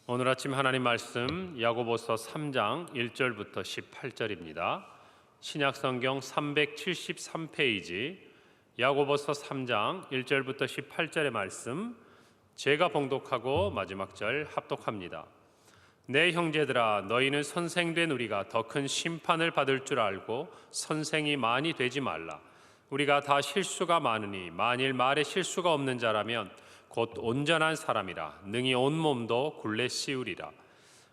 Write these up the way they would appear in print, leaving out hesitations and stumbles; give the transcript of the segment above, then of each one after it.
오늘 아침 하나님 말씀 야고보서 3장 1절부터 18절입니다. 신약성경 373페이지 야고보서 3장 1절부터 18절의 말씀 제가 봉독하고 마지막 절 합독합니다. 내 형제들아, 너희는 선생된 우리가 더 큰 심판을 받을 줄 알고 선생이 많이 되지 말라. 우리가 다 실수가 많으니 만일 말에 실수가 없는 자라면 곧 온전한 사람이라 능히 온몸도 굴레 씌우리라.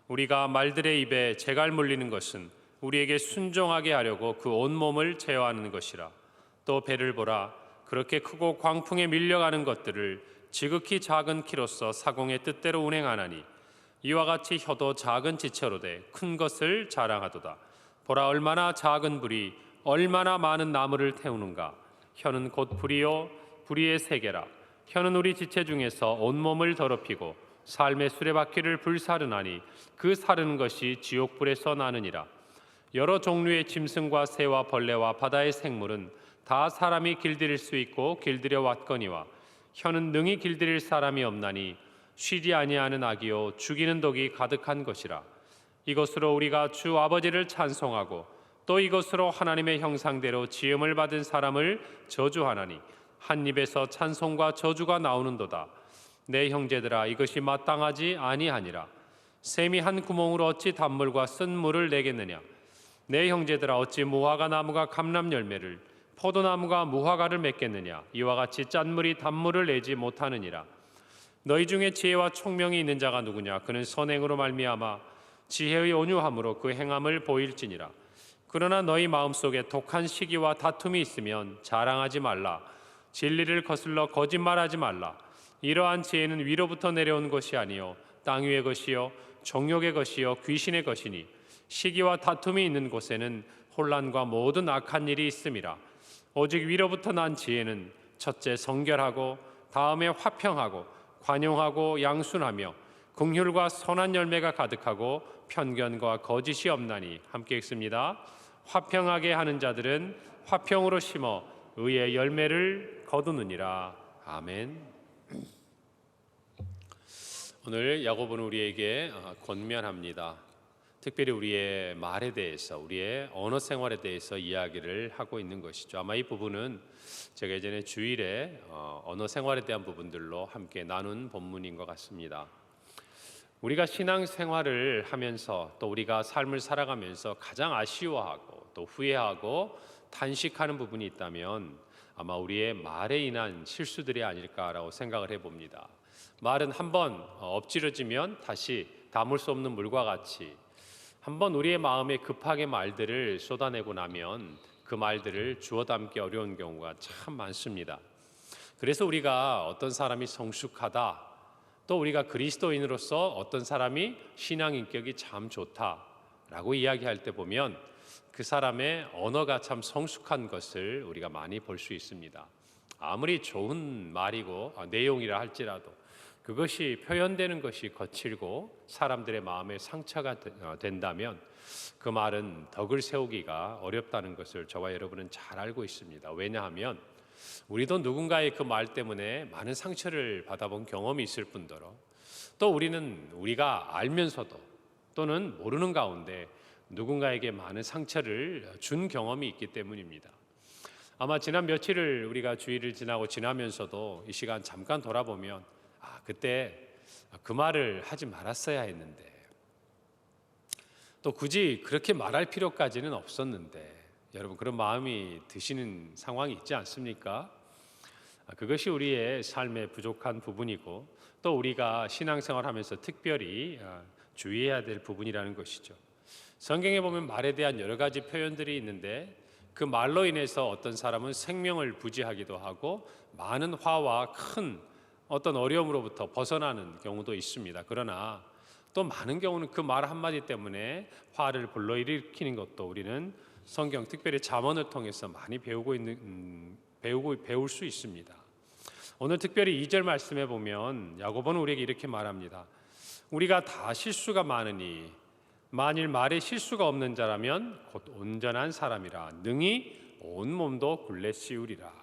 우리가 말들의 입에 재갈 물리는 것은 우리에게 순종하게 하려고 그 온몸을 제어하는 것이라. 또 배를 보라. 그렇게 크고 광풍에 밀려가는 것들을 지극히 작은 키로서 사공의 뜻대로 운행하나니 이와 같이 혀도 작은 지체로 돼 큰 것을 자랑하도다. 보라, 얼마나 작은 불이 얼마나 많은 나무를 태우는가. 혀는 곧 불이요 불의의 세계라. 혀는 우리 지체 중에서 온몸을 더럽히고 삶의 수레바퀴를 불사르나니 그 사르는 것이 지옥불에서 나느니라. 여러 종류의 짐승과 새와 벌레와 바다의 생물은 다 사람이 길들일 수 있고 길들여 왔거니와 혀는 능히 길들일 사람이 없나니 쉬지 아니하는 악이요 죽이는 독이 가득한 것이라. 이것으로 우리가 주 아버지를 찬송하고 또 이것으로 하나님의 형상대로 지음을 받은 사람을 저주하나니 한 입에서 찬송과 저주가 나오는도다. 내 형제들아, 이것이 마땅하지 아니하니라. 샘이 한 구멍으로 어찌 단물과 쓴 물을 내겠느냐. 내 형제들아, 어찌 무화과 나무가 감람 열매를 포도나무가 무화과를 맺겠느냐. 이와 같이 짠물이 단물을 내지 못하느니라. 너희 중에 지혜와 총명이 있는 자가 누구냐. 그는 선행으로 말미암아 지혜의 온유함으로 그 행함을 보일지니라. 그러나 너희 마음속에 독한 시기와 다툼이 있으면 자랑하지 말라. 진리를 거슬러 거짓말하지 말라. 이러한 지혜는 위로부터 내려온 것이 아니요 땅 위의 것이요 정욕의 것이요 귀신의 것이니 시기와 다툼이 있는 곳에는 혼란과 모든 악한 일이 있음이라. 오직 위로부터 난 지혜는 첫째 성결하고 다음에 화평하고 관용하고 양순하며 긍휼과 선한 열매가 가득하고 편견과 거짓이 없나니. 함께 읽습니다. 화평하게 하는 자들은 화평으로 심어 의의 열매를 거두느니라. 아멘. 오늘 야고보는 우리에게 권면합니다. 특별히 우리의 말에 대해서, 우리의 언어 생활에 대해서 이야기를 하고 있는 것이죠. 아마 이 부분은 제가 예전에 주일에 언어 생활에 대한 부분들로 함께 나눈 본문인 것 같습니다. 우리가 신앙 생활을 하면서 또 우리가 삶을 살아가면서 가장 아쉬워하고 또 후회하고 탄식하는 부분이 있다면 아마 우리의 말에 인한 실수들이 아닐까라고 생각을 해봅니다. 말은 한번 엎질러지면 다시 담을 수 없는 물과 같이 한번 우리의 마음에 급하게 말들을 쏟아내고 나면 그 말들을 주워 담기 어려운 경우가 참 많습니다. 그래서 우리가 어떤 사람이 성숙하다, 또 우리가 그리스도인으로서 어떤 사람이 신앙 인격이 참 좋다라고 이야기할 때 보면 그 사람의 언어가 참 성숙한 것을 우리가 많이 볼 수 있습니다. 아무리 좋은 말이고 내용이라 할지라도 그것이 표현되는 것이 거칠고 사람들의 마음에 상처가 된다면 그 말은 덕을 세우기가 어렵다는 것을 저와 여러분은 잘 알고 있습니다. 왜냐하면 우리도 누군가의 그 말 때문에 많은 상처를 받아본 경험이 있을 뿐더러 또 우리가 알면서도 또는 모르는 가운데 누군가에게 많은 상처를 준 경험이 있기 때문입니다. 아마 지난 며칠을 우리가 주일을 지나면서도 이 시간 잠깐 돌아보면 그때 그 말을 하지 말았어야 했는데 또 굳이 그렇게 말할 필요까지는 없었는데 여러분 그런 마음이 드시는 상황이 있지 않습니까? 그것이 우리의 삶의 부족한 부분이고 또 우리가 신앙생활하면서 특별히 주의해야 될 부분이라는 것이죠. 성경에 보면 말에 대한 여러 가지 표현들이 있는데 그 말로 인해서 어떤 사람은 생명을 부지하기도 하고 많은 화와 큰 어떤 어려움으로부터 벗어나는 경우도 있습니다. 그러나 또 많은 경우는 그 말 한마디 때문에 화를 불러일으키는 것도 우리는 성경 특별히 잠언을 통해서 많이 배울 수 있습니다. 오늘 특별히 2절 말씀에 보면 야고보는 우리에게 이렇게 말합니다. 우리가 다 실수가 많으니 만일 말에 실수가 없는 자라면 곧 온전한 사람이라 능히 온 몸도 굴레 씌우리라.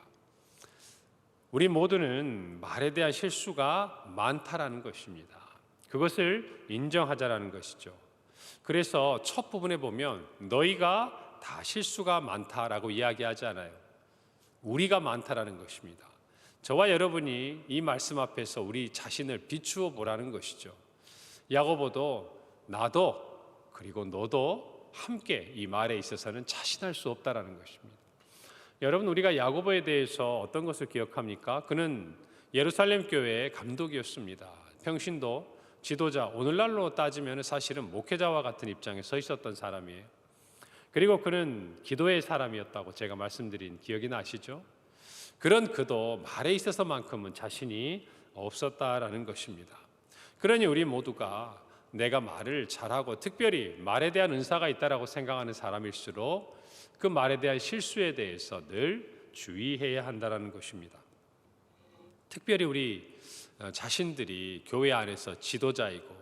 우리 모두는 말에 대한 실수가 많다라는 것입니다. 그것을 인정하자라는 것이죠. 그래서 첫 부분에 보면 너희가 다 실수가 많다라고 이야기하지 않아요. 우리가 많다라는 것입니다. 저와 여러분이 이 말씀 앞에서 우리 자신을 비추어 보라는 것이죠. 야고보도 나도 그리고 너도 함께 이 말에 있어서는 자신할 수 없다라는 것입니다. 여러분, 우리가 야고보에 대해서 어떤 것을 기억합니까? 그는 예루살렘 교회의 감독이었습니다. 평신도 지도자, 오늘날로 따지면 사실은 목회자와 같은 입장에 서 있었던 사람이에요. 그리고 그는 기도의 사람이었다고 제가 말씀드린 기억이 나시죠? 그런 그도 말에 있어서만큼은 자신이 없었다라는 것입니다. 그러니 우리 모두가 내가 말을 잘하고 특별히 말에 대한 은사가 있다라고 생각하는 사람일수록 그 말에 대한 실수에 대해서 늘 주의해야 한다는 것입니다. 특별히 우리 자신들이 교회 안에서 지도자이고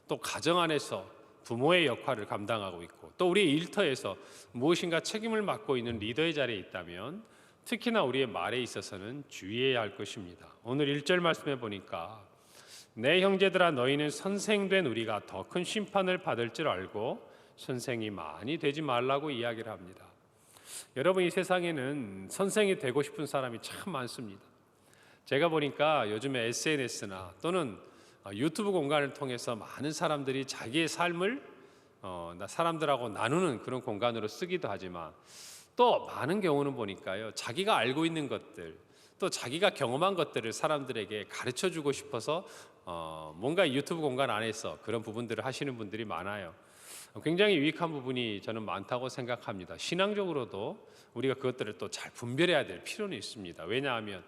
또 가정 안에서 부모의 역할을 감당하고 있고 또 우리 일터에서 무엇인가 책임을 맡고 있는 리더의 자리에 있다면 특히나 우리의 말에 있어서는 주의해야 할 것입니다. 오늘 1절 말씀해 보니까 내 형제들아 너희는 선생된 우리가 더 큰 심판을 받을 줄 알고 선생이 많이 되지 말라고 이야기를 합니다. 여러분, 이 세상에는 선생이 되고 싶은 사람이 참 많습니다. 제가 보니까 요즘에 SNS나 또는 유튜브 공간을 통해서 많은 사람들이 자기의 삶을 사람들하고 나누는 그런 공간으로 쓰기도 하지만 또 많은 경우는 보니까요, 자기가 알고 있는 것들 또 자기가 경험한 것들을 사람들에게 가르쳐주고 싶어서 뭔가 유튜브 공간 안에서 그런 부분들을 하시는 분들이 많아요. 굉장히 유익한 부분이 저는 많다고 생각합니다. 신앙적으로도 우리가 그것들을 또 잘 분별해야 될 필요는 있습니다. 왜냐하면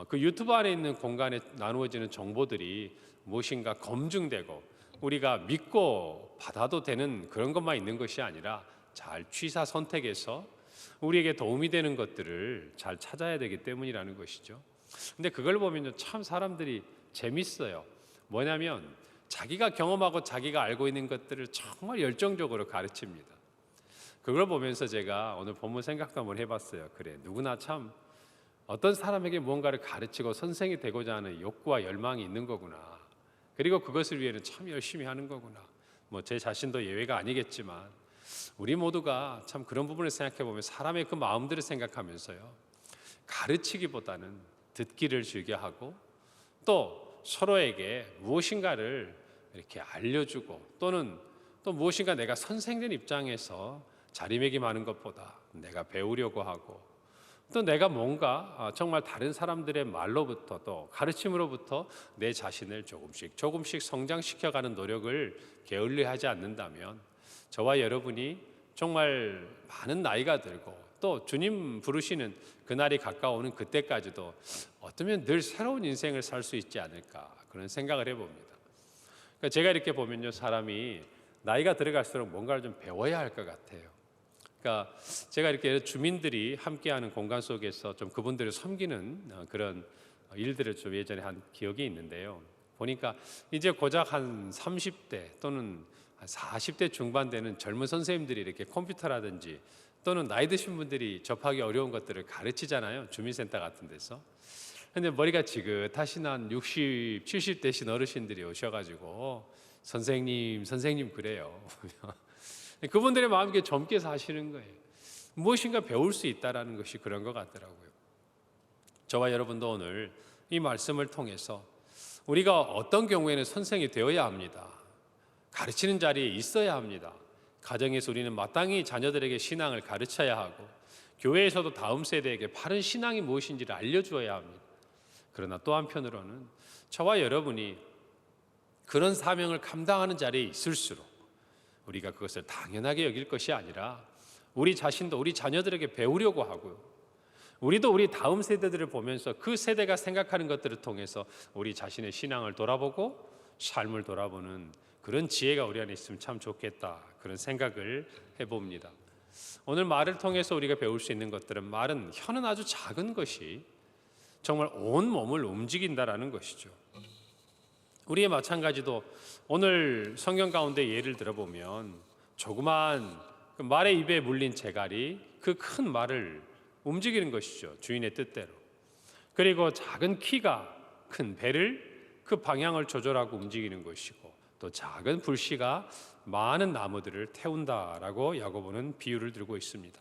그 유튜브 안에 있는 공간에 나누어지는 정보들이 무엇인가 검증되고 우리가 믿고 받아도 되는 그런 것만 있는 것이 아니라 잘 취사 선택해서 우리에게 도움이 되는 것들을 잘 찾아야 되기 때문이라는 것이죠. 근데 그걸 보면 참 사람들이 재밌어요. 뭐냐면 자기가 경험하고 자기가 알고 있는 것들을 정말 열정적으로 가르칩니다. 그걸 보면서 제가 오늘 본문 생각도 한번 해봤어요. 그래, 누구나 참 어떤 사람에게 무언가를 가르치고 선생이 되고자 하는 욕구와 열망이 있는 거구나. 그리고 그것을 위해는 참 열심히 하는 거구나. 뭐 제 자신도 예외가 아니겠지만 우리 모두가 참 그런 부분을 생각해 보면 사람의 그 마음들을 생각하면서요, 가르치기보다는 듣기를 즐겨하고 또 서로에게 무엇인가를 이렇게 알려주고 또는 또 무엇인가 내가 선생된 입장에서 자리매김하는 것보다 내가 배우려고 하고 또 내가 뭔가 정말 다른 사람들의 말로부터 또 가르침으로부터 내 자신을 조금씩 성장시켜가는 노력을 게을리하지 않는다면 저와 여러분이 정말 많은 나이가 들고 또 주님 부르시는 그날이 가까우는 그때까지도 어쩌면 늘 새로운 인생을 살 수 있지 않을까 그런 생각을 해봅니다. 그러니까 제가 이렇게 보면요, 사람이 나이가 들어갈수록 뭔가를 좀 배워야 할 것 같아요. 그러니까 제가 이렇게 주민들이 함께하는 공간 속에서 좀 그분들을 섬기는 그런 일들을 좀 예전에 한 기억이 있는데요. 보니까 이제 고작 한 30대 또는 한 40대 중반 되는 젊은 선생님들이 이렇게 컴퓨터라든지 또는 나이 드신 분들이 접하기 어려운 것들을 가르치잖아요. 주민센터 같은 데서. 근데 머리가 지긋하신 한 60, 70대신 어르신들이 오셔가지고 선생님 그래요. 그분들의 마음이 이렇게 젊게 사시는 거예요. 무엇인가 배울 수 있다라는 것이 그런 것 같더라고요. 저와 여러분도 오늘 이 말씀을 통해서 우리가 어떤 경우에는 선생이 되어야 합니다. 가르치는 자리에 있어야 합니다. 가정에서 우리는 마땅히 자녀들에게 신앙을 가르쳐야 하고 교회에서도 다음 세대에게 바른 신앙이 무엇인지를 알려주어야 합니다. 그러나 또 한편으로는 저와 여러분이 그런 사명을 감당하는 자리에 있을수록 우리가 그것을 당연하게 여길 것이 아니라 우리 자신도 우리 자녀들에게 배우려고 하고요. 우리도 우리 다음 세대들을 보면서 그 세대가 생각하는 것들을 통해서 우리 자신의 신앙을 돌아보고 삶을 돌아보는 그런 지혜가 우리 안에 있으면 참 좋겠다 그런 생각을 해봅니다. 오늘 말을 통해서 우리가 배울 수 있는 것들은 말은 혀는 아주 작은 것이 정말 온 몸을 움직인다라는 것이죠. 우리의 마찬가지도 오늘 성경 가운데 예를 들어보면 조그만 말의 입에 물린 재갈이 그 큰 말을 움직이는 것이죠. 주인의 뜻대로. 그리고 작은 키가 큰 배를 그 방향을 조절하고 움직이는 것이고, 또 작은 불씨가 많은 나무들을 태운다라고 야고보는 비유를 들고 있습니다.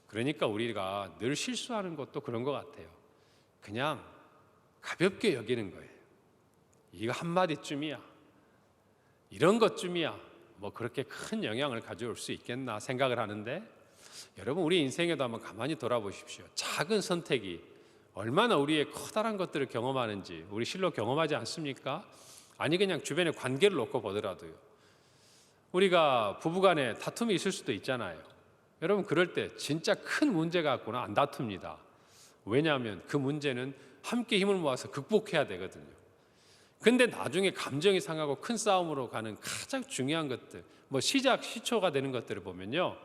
그러니까 우리가 늘 실수하는 것도 그런 것 같아요. 그냥 가볍게 여기는 거예요. 이거 한마디쯤이야, 이런 것쯤이야, 뭐 그렇게 큰 영향을 가져올 수 있겠나 생각을 하는데, 여러분 우리 인생에도 한번 가만히 돌아보십시오. 작은 선택이 얼마나 우리의 커다란 것들을 경험하는지 우리 실로 경험하지 않습니까? 아니 그냥 주변의 관계를 놓고 보더라도요. 우리가 부부간에 다툼이 있을 수도 있잖아요. 여러분 그럴 때 진짜 큰 문제 갖고는 안 다툽니다. 왜냐하면 그 문제는 함께 힘을 모아서 극복해야 되거든요. 근데 나중에 감정이 상하고 큰 싸움으로 가는 가장 중요한 것들, 뭐 시초가 되는 것들을 보면요,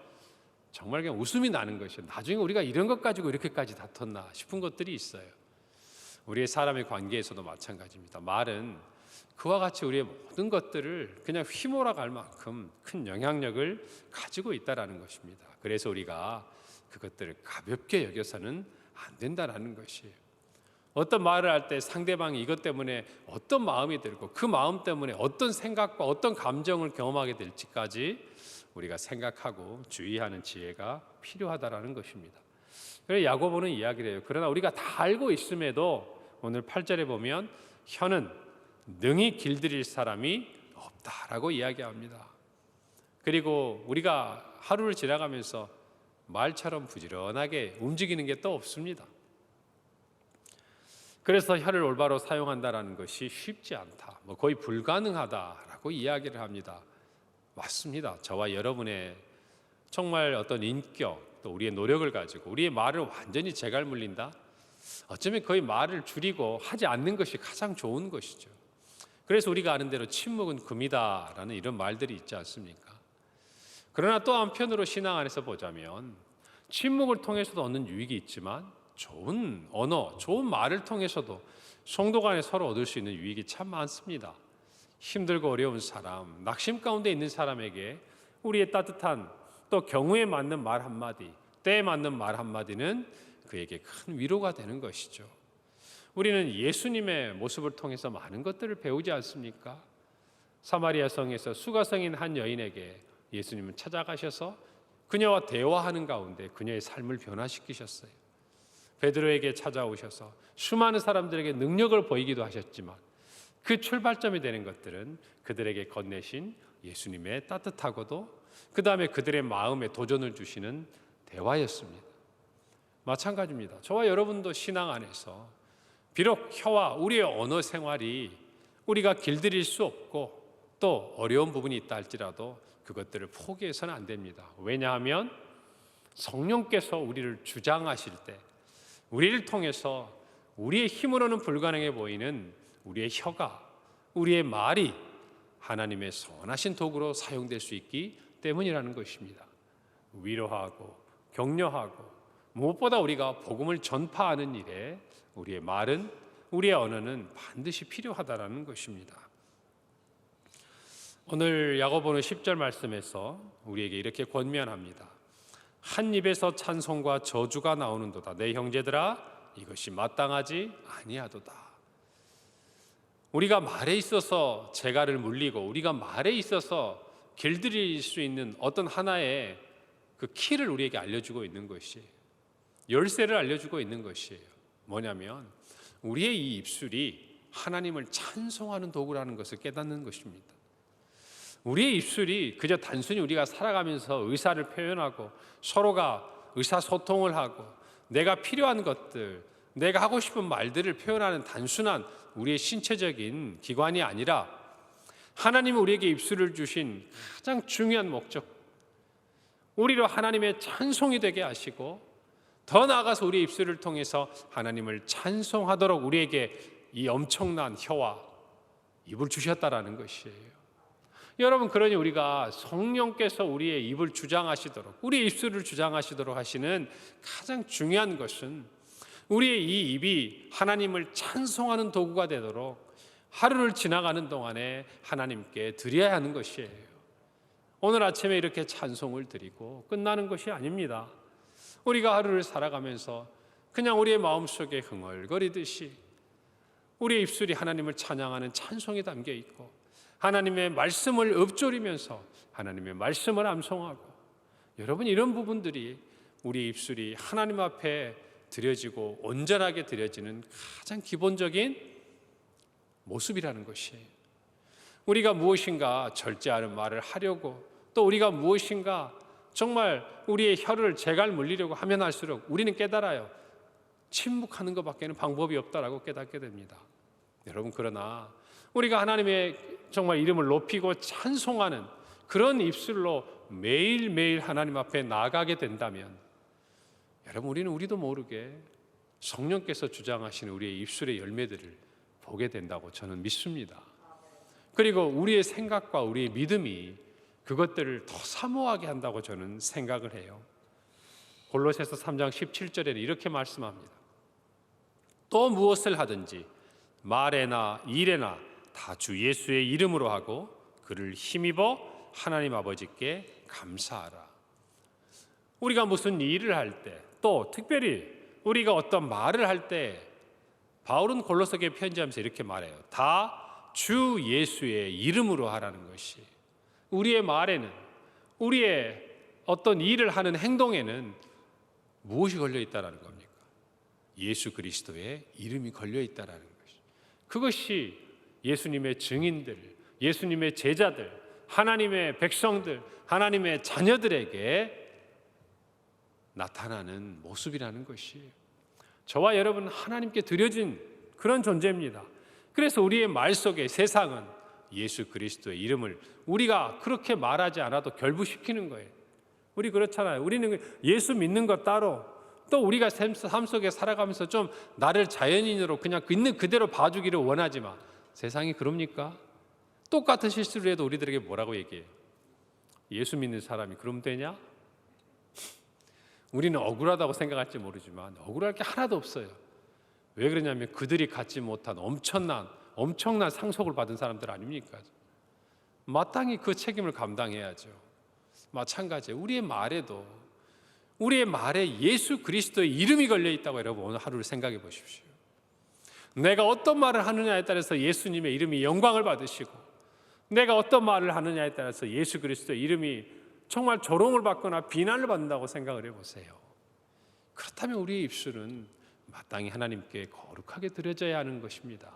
정말 그냥 웃음이 나는 것이에요. 나중에 우리가 이런 것 가지고 이렇게까지 다퉜나 싶은 것들이 있어요. 우리의 사람의 관계에서도 마찬가지입니다. 말은 그와 같이 우리의 모든 것들을 그냥 휘몰아갈 만큼 큰 영향력을 가지고 있다는 것입니다. 그래서 우리가 그것들을 가볍게 여겨서는 안 된다는 것이에요. 어떤 말을 할 때 상대방이 이것 때문에 어떤 마음이 들고 그 마음 때문에 어떤 생각과 어떤 감정을 경험하게 될지까지 우리가 생각하고 주의하는 지혜가 필요하다는 것입니다. 그래서 야고보는 이야기를 해요. 그러나 우리가 다 알고 있음에도 오늘 8절에 보면 혀는 능히 길들일 사람이 없다라고 이야기합니다. 그리고 우리가 하루를 지나가면서 말처럼 부지런하게 움직이는 게 또 없습니다. 그래서 혀를 올바로 사용한다는 것이 쉽지 않다, 뭐 거의 불가능하다라고 이야기를 합니다. 맞습니다. 저와 여러분의 정말 어떤 인격, 또 우리의 노력을 가지고 우리의 말을 완전히 제갈물린다? 어쩌면 거의 말을 줄이고 하지 않는 것이 가장 좋은 것이죠. 그래서 우리가 아는 대로 침묵은 금이다라는 이런 말들이 있지 않습니까? 그러나 또 한편으로 신앙 안에서 보자면 침묵을 통해서도 얻는 유익이 있지만 좋은 언어, 좋은 말을 통해서도 성도 간에 서로 얻을 수 있는 유익이 참 많습니다. 힘들고 어려운 사람, 낙심 가운데 있는 사람에게 우리의 따뜻한 또 경우에 맞는 말 한마디, 때에 맞는 말 한마디는 그에게 큰 위로가 되는 것이죠. 우리는 예수님의 모습을 통해서 많은 것들을 배우지 않습니까? 사마리아 성에서 수가성인 한 여인에게 예수님은 찾아가셔서 그녀와 대화하는 가운데 그녀의 삶을 변화시키셨어요. 베드로에게 찾아오셔서 수많은 사람들에게 능력을 보이기도 하셨지만 그 출발점이 되는 것들은 그들에게 건네신 예수님의 따뜻하고도 그 다음에 그들의 마음에 도전을 주시는 대화였습니다. 마찬가지입니다. 저와 여러분도 신앙 안에서 비록 혀와 우리의 언어 생활이 우리가 길들일 수 없고 또 어려운 부분이 있다 할지라도 그것들을 포기해서는 안 됩니다. 왜냐하면 성령께서 우리를 주장하실 때 우리를 통해서 우리의 힘으로는 불가능해 보이는 우리의 혀가, 우리의 말이 하나님의 선하신 도구로 사용될 수 있기 때문이라는 것입니다. 위로하고 격려하고 무엇보다 우리가 복음을 전파하는 일에 우리의 말은, 우리의 언어는 반드시 필요하다는 것입니다. 오늘 야고보는 10절 말씀에서 우리에게 이렇게 권면합니다. 한 입에서 찬송과 저주가 나오는도다. 내 형제들아, 이것이 마땅하지 아니하도다. 우리가 말에 있어서 재갈을 물리고 우리가 말에 있어서 길들일 수 있는 어떤 하나의 그 키를 우리에게 알려주고 있는 것이에요. 열쇠를 알려주고 있는 것이에요. 뭐냐면 우리의 이 입술이 하나님을 찬송하는 도구라는 것을 깨닫는 것입니다. 우리의 입술이 그저 단순히 우리가 살아가면서 의사를 표현하고 서로가 의사소통을 하고 내가 필요한 것들, 내가 하고 싶은 말들을 표현하는 단순한 우리의 신체적인 기관이 아니라 하나님은 우리에게 입술을 주신 가장 중요한 목적, 우리로 하나님의 찬송이 되게 하시고 더 나아가서 우리의 입술을 통해서 하나님을 찬송하도록 우리에게 이 엄청난 혀와 입을 주셨다라는 것이에요. 여러분, 그러니 우리가 성령께서 우리의 입을 주장하시도록, 우리의 입술을 주장하시도록 하시는 가장 중요한 것은 우리의 이 입이 하나님을 찬송하는 도구가 되도록 하루를 지나가는 동안에 하나님께 드려야 하는 것이에요. 오늘 아침에 이렇게 찬송을 드리고 끝나는 것이 아닙니다. 우리가 하루를 살아가면서 그냥 우리의 마음속에 흥얼거리듯이 우리의 입술이 하나님을 찬양하는 찬송이 담겨 있고 하나님의 말씀을 읊조리면서 하나님의 말씀을 암송하고, 여러분, 이런 부분들이 우리의 입술이 하나님 앞에 드려지고 온전하게 드려지는 가장 기본적인 모습이라는 것이에요. 우리가 무엇인가 절제하는 말을 하려고, 또 우리가 무엇인가 정말 우리의 혀를 재갈 물리려고 하면 할수록 우리는 깨달아요. 침묵하는 것밖에는 방법이 없다라고 깨닫게 됩니다. 여러분, 그러나 우리가 하나님의 정말 이름을 높이고 찬송하는 그런 입술로 매일매일 하나님 앞에 나아가게 된다면, 여러분, 우리도 모르게 성령께서 주장하시는 우리의 입술의 열매들을 보게 된다고 저는 믿습니다. 그리고 우리의 생각과 우리의 믿음이 그것들을 더 사모하게 한다고 저는 생각을 해요. 골로새서 3장 17절에는 이렇게 말씀합니다. 또 무엇을 하든지 말에나 일에나 다 주 예수의 이름으로 하고 그를 힘입어 하나님 아버지께 감사하라. 우리가 무슨 일을 할 때, 또 특별히 우리가 어떤 말을 할 때, 바울은 골로새에 편지하면서 이렇게 말해요. 다 주 예수의 이름으로 하라는 것이, 우리의 말에는, 우리의 어떤 일을 하는 행동에는 무엇이 걸려 있다는 겁니까? 예수 그리스도의 이름이 걸려 있다는 것이. 그것이 예수님의 증인들, 예수님의 제자들, 하나님의 백성들, 하나님의 자녀들에게 나타나는 모습이라는 것이, 저와 여러분 하나님께 드려진 그런 존재입니다. 그래서 우리의 말 속에 세상은 예수 그리스도의 이름을 우리가 그렇게 말하지 않아도 결부시키는 거예요. 우리 그렇잖아요. 우리는 예수 믿는 것 따로, 또 우리가 삶 속에 살아가면서 좀 나를 자연인으로 그냥 있는 그대로 봐주기를 원하지만, 세상이 그럽니까? 똑같은 실수를 해도 우리들에게 뭐라고 얘기해요? 예수 믿는 사람이 그럼 되냐? 우리는 억울하다고 생각할지 모르지만 억울할 게 하나도 없어요. 왜 그러냐면 그들이 갖지 못한 엄청난 상속을 받은 사람들 아닙니까? 마땅히 그 책임을 감당해야죠. 마찬가지예요. 우리의 말에도, 우리의 말에 예수 그리스도의 이름이 걸려 있다고 여러분 오늘 하루를 생각해 보십시오. 내가 어떤 말을 하느냐에 따라서 예수님의 이름이 영광을 받으시고, 내가 어떤 말을 하느냐에 따라서 예수 그리스도의 이름이 정말 조롱을 받거나 비난을 받는다고 생각을 해보세요. 그렇다면 우리의 입술은 마땅히 하나님께 거룩하게 드려져야 하는 것입니다.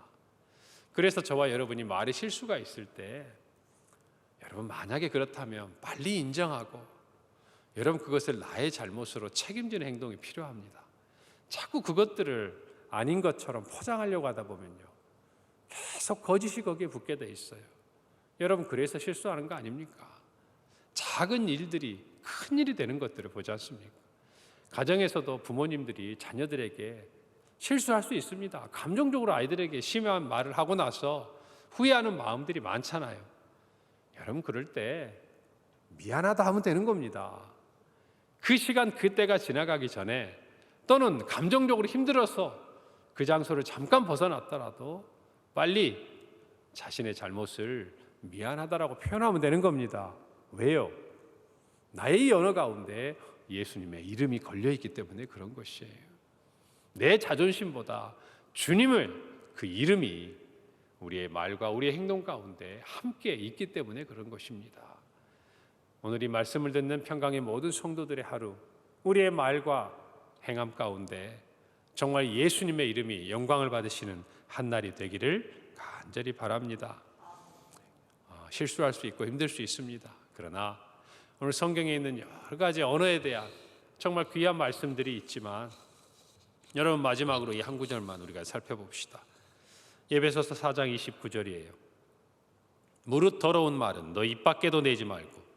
그래서 저와 여러분이 말에 실수가 있을 때, 여러분 만약에 그렇다면 빨리 인정하고, 여러분 그것을 나의 잘못으로 책임지는 행동이 필요합니다. 자꾸 그것들을 아닌 것처럼 포장하려고 하다 보면요, 계속 거짓이 거기에 붙게 돼 있어요. 여러분 그래서 실수하는 거 아닙니까? 작은 일들이 큰 일이 되는 것들을 보지 않습니까? 가정에서도 부모님들이 자녀들에게 실수할 수 있습니다. 감정적으로 아이들에게 심한 말을 하고 나서 후회하는 마음들이 많잖아요. 여러분 그럴 때 미안하다 하면 되는 겁니다. 그 시간 그때가 지나가기 전에, 또는 감정적으로 힘들어서 그 장소를 잠깐 벗어났더라도 빨리 자신의 잘못을 미안하다라고 표현하면 되는 겁니다. 왜요? 나의 언어 가운데 예수님의 이름이 걸려있기 때문에 그런 것이에요. 내 자존심보다 주님을, 그 이름이 우리의 말과 우리의 행동 가운데 함께 있기 때문에 그런 것입니다. 오늘 이 말씀을 듣는 평강의 모든 성도들의 하루, 우리의 말과 행함 가운데 정말 예수님의 이름이 영광을 받으시는 한 날이 되기를 간절히 바랍니다. 실수할 수 있고 힘들 수 있습니다. 그러나 오늘 성경에 있는 여러 가지 언어에 대한 정말 귀한 말씀들이 있지만, 여러분 마지막으로 이 한 구절만 우리가 살펴봅시다. 에베소서 4장 29절이에요. 무릇 더러운 말은 너 입 밖에도 내지 말고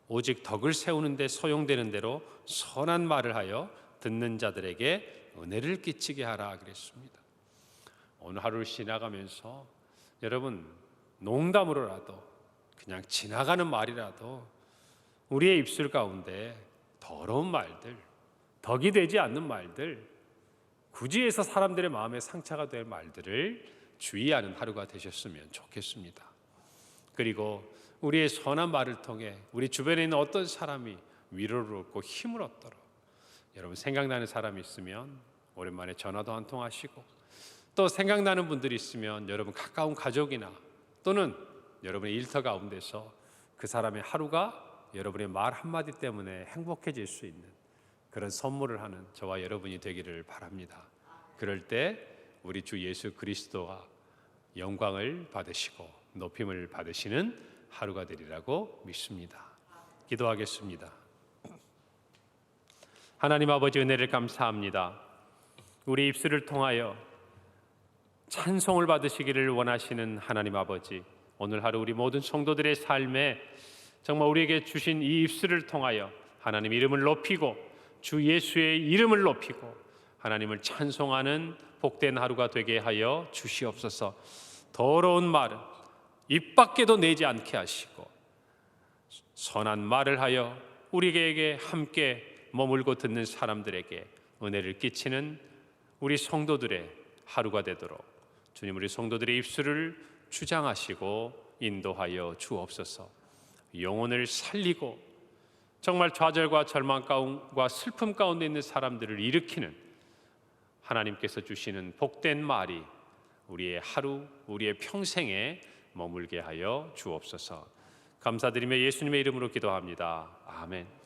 오직 덕을 세우는 데 소용되는 대로 선한 말을 하여 듣는 자들에게 은혜를 끼치게 하라 그랬습니다. 오늘 하루를 지나가면서 여러분 농담으로라도, 그냥 지나가는 말이라도 우리의 입술 가운데 더러운 말들, 덕이 되지 않는 말들, 굳이 해서 사람들의 마음에 상처가 될 말들을 주의하는 하루가 되셨으면 좋겠습니다. 그리고 우리의 선한 말을 통해 우리 주변에 있는 어떤 사람이 위로를 얻고 힘을 얻도록, 여러분 생각나는 사람이 있으면 오랜만에 전화도 한 통 하시고, 또 생각나는 분들이 있으면 여러분 가까운 가족이나 또는 여러분의 일터 가운데서 그 사람의 하루가 여러분의 말 한마디 때문에 행복해질 수 있는 그런 선물을 하는 저와 여러분이 되기를 바랍니다. 그럴 때 우리 주 예수 그리스도가 영광을 받으시고 높임을 받으시는 하루가 되리라고 믿습니다. 기도하겠습니다. 하나님 아버지, 은혜를 감사합니다. 우리 입술을 통하여 찬송을 받으시기를 원하시는 하나님 아버지, 오늘 하루 우리 모든 성도들의 삶에 정말 우리에게 주신 이 입술을 통하여 하나님 이름을 높이고 주 예수의 이름을 높이고 하나님을 찬송하는 복된 하루가 되게 하여 주시옵소서. 더러운 말은 입 밖에도 내지 않게 하시고 선한 말을 하여 우리에게 함께 머물고 듣는 사람들에게 은혜를 끼치는 우리 성도들의 하루가 되도록 주님, 우리 성도들의 입술을 주장하시고 인도하여 주옵소서. 영혼을 살리고 정말 좌절과 절망 가운데와 슬픔 가운데 있는 사람들을 일으키는 하나님께서 주시는 복된 말이 우리의 하루, 우리의 평생에 머물게 하여 주옵소서. 감사드리며 예수님의 이름으로 기도합니다. 아멘.